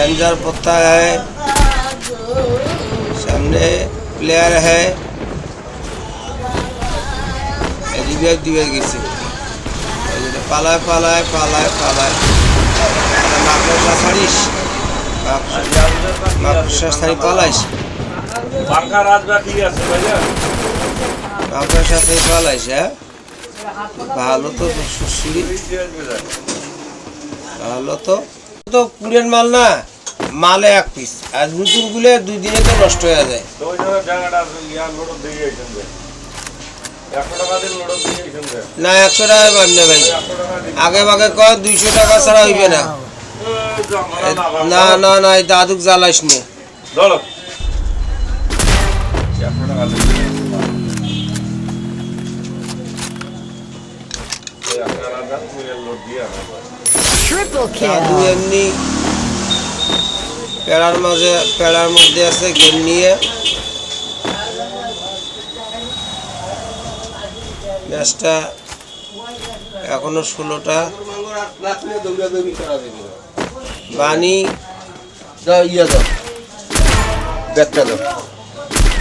Danger पत्ता है, सामने प्लेयर है, दिवे गেছে পালায় পালায় পালায় পালায় মাকড়সা ছাড়িস, মাকড়সা ছাড়ি পালাইস, বাঙ্কা রাজবা কি আছে ভাইয়া, মাকড়সা ছাড়ি পালাইস। হ্যাঁ ভালো তো সুশ্রী, ভালো তো তো পুরেন মাল না, মালে এক পিস আর নতুন গুলে 2 দিনে তো নষ্ট হয়ে যায়। তো ওই জায়গাটা ইয়ার লোড দিয়ে আইছেন ভাই, 100 টাকা দিয়ে লোড দিয়ে আইছেন না 100 টাকা পাবেন না ভাই, আগে ভাগে কয় 200 টাকা ছাড়া হইবে না। না না না এই দাদুক জ্বালাইস নে ধরো 100 টাকা দিয়ে লোড দিয়ে Triple দাদু kill. এমনি পেড়ার মধ্যে আছে গেম নিয়ে। ম্যাচটা এখনো 16টা। বানি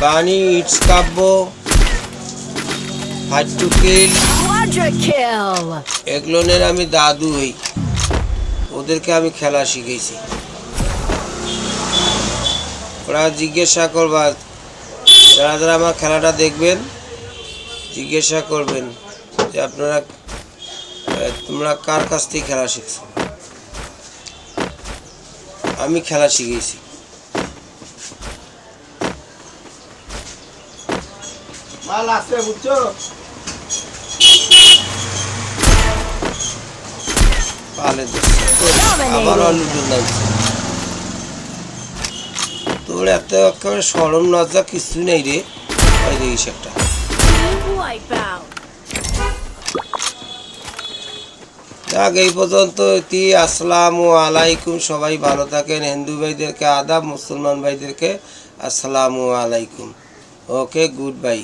বানি it's Kavya fight to kill Quadra kill. এগুলোনের আমি দাদু হই, ওদেরকে আমি খেলা শিখেছি। ওরা জিজ্ঞাসা করবা, যারা যারা আমার খেলাটা দেখবেন জিজ্ঞাসা করবেন যে তোমরা কার কাছ থেকে খেলা শিখছো। আমি খেলা শিখেছি। মাল আছে বুঝছো, পালে আবার আলু নামছে তোর এত একেবারে সরম লজ্জা কিছু নেই রে। ওই দেখিস একটা Wipeout. যাক এই পর্যন্ত। আসসালামু আলাইকুম, সবাই ভালো থাকেন। হিন্দু ভাইদেরকে আদাব, মুসলমান ভাইদেরকে আসসালামু আলাইকুম। ওকে, গুড বাই।